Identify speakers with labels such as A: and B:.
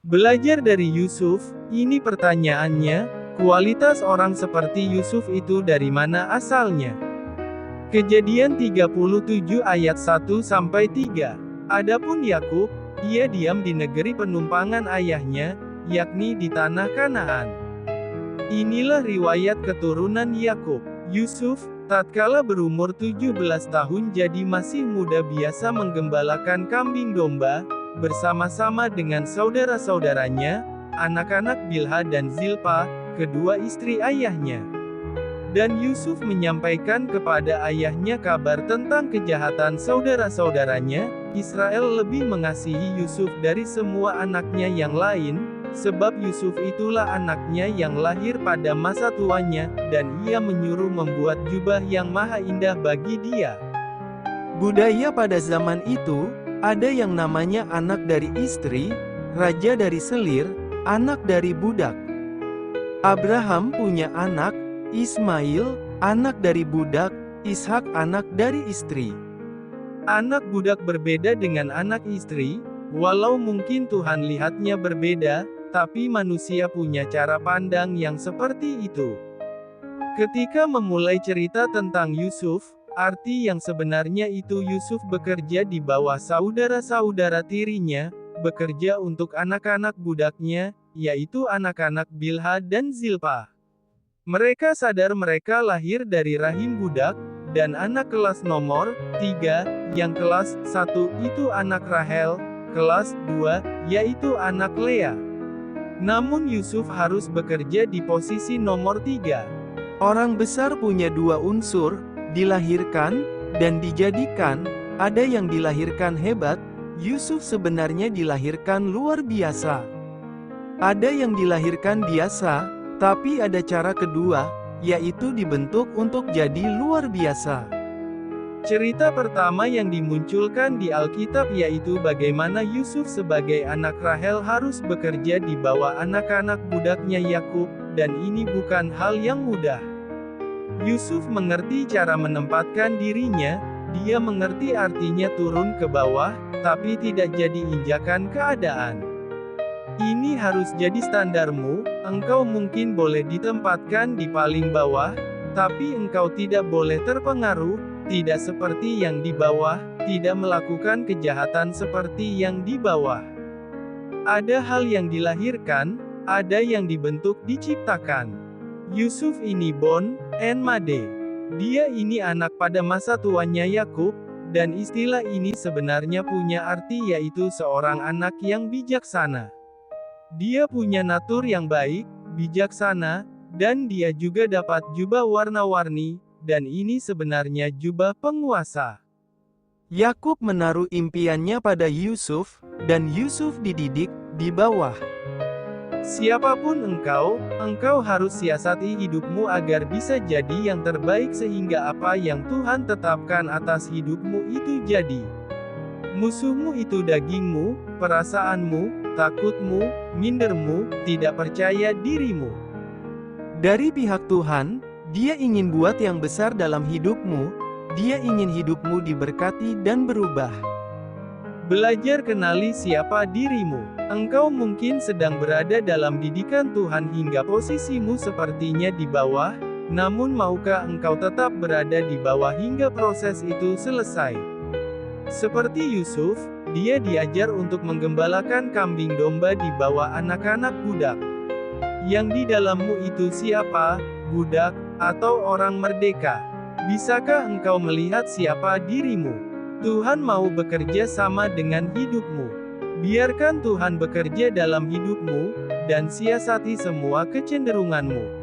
A: Belajar dari Yusuf, ini pertanyaannya, kualitas orang seperti Yusuf itu dari mana asalnya? Kejadian 37 ayat 1-3. Adapun Yakub, ia diam di negeri penumpangan ayahnya, yakni di tanah Kanaan. Inilah riwayat keturunan Yakub. Yusuf, tatkala berumur 17 tahun jadi masih muda biasa menggembalakan kambing domba, bersama-sama dengan saudara-saudaranya, anak-anak Bilha dan Zilpa, kedua istri ayahnya. Dan Yusuf menyampaikan kepada ayahnya kabar tentang kejahatan saudara-saudaranya. Israel lebih mengasihi Yusuf dari semua anaknya yang lain, sebab Yusuf itulah anaknya yang lahir pada masa tuanya, dan ia menyuruh membuat jubah yang maha indah bagi dia.
B: Budaya pada zaman itu, ada yang namanya anak dari istri, raja dari selir, anak dari budak. Abraham punya anak, Ismail, anak dari budak, Ishak anak dari istri.
A: Anak budak berbeda dengan anak istri, walau mungkin Tuhan lihatnya berbeda, tapi manusia punya cara pandang yang seperti itu. Ketika memulai cerita tentang Yusuf, arti yang sebenarnya itu Yusuf bekerja di bawah saudara-saudara tirinya, bekerja untuk anak-anak budaknya, yaitu anak-anak Bilha dan Zilpa. Mereka sadar mereka lahir dari rahim budak, dan anak kelas nomor 3, yang kelas 1 itu anak Rahel, kelas 2, yaitu anak Lea. Namun Yusuf harus bekerja di posisi nomor 3.
B: Orang besar punya dua unsur, dilahirkan, dan dijadikan. Ada yang dilahirkan hebat, Yusuf sebenarnya dilahirkan luar biasa. Ada yang dilahirkan biasa, tapi ada cara kedua, yaitu dibentuk untuk jadi luar biasa.
A: Cerita pertama yang dimunculkan di Alkitab yaitu bagaimana Yusuf sebagai anak Rahel harus bekerja di bawah anak-anak budaknya Yakub, dan ini bukan hal yang mudah. Yusuf mengerti cara menempatkan dirinya, dia mengerti artinya turun ke bawah, tapi tidak jadi injakan keadaan. Ini harus jadi standarmu, engkau mungkin boleh ditempatkan di paling bawah, tapi engkau tidak boleh terpengaruh, tidak seperti yang di bawah, tidak melakukan kejahatan seperti yang di bawah. Ada hal yang dilahirkan, ada yang dibentuk diciptakan. Yusuf ini Bon, en Made. Dia ini anak pada masa tuanya Yakub, dan istilah ini sebenarnya punya arti yaitu seorang anak yang bijaksana. Dia punya natur yang baik, bijaksana, dan dia juga dapat jubah warna-warni, dan ini sebenarnya jubah penguasa.
B: Yakub menaruh impiannya pada Yusuf, dan Yusuf dididik di bawah.
A: Siapapun engkau harus siasati hidupmu agar bisa jadi yang terbaik sehingga apa yang Tuhan tetapkan atas hidupmu itu jadi. Musuhmu itu dagingmu, perasaanmu, takutmu, mindermu, tidak percaya dirimu.
B: Dari pihak Tuhan, Dia ingin buat yang besar dalam hidupmu, Dia ingin hidupmu diberkati dan berubah.
A: Belajar kenali siapa dirimu. Engkau mungkin sedang berada dalam didikan Tuhan hingga posisimu sepertinya di bawah, namun maukah engkau tetap berada di bawah hingga proses itu selesai? Seperti Yusuf, dia diajar untuk menggembalakan kambing domba di bawah anak-anak budak. Yang di dalammu itu siapa, budak, atau orang merdeka? Bisakah engkau melihat siapa dirimu? Tuhan mau bekerja sama dengan hidupmu. Biarkan Tuhan bekerja dalam hidupmu, dan siasati semua kecenderunganmu.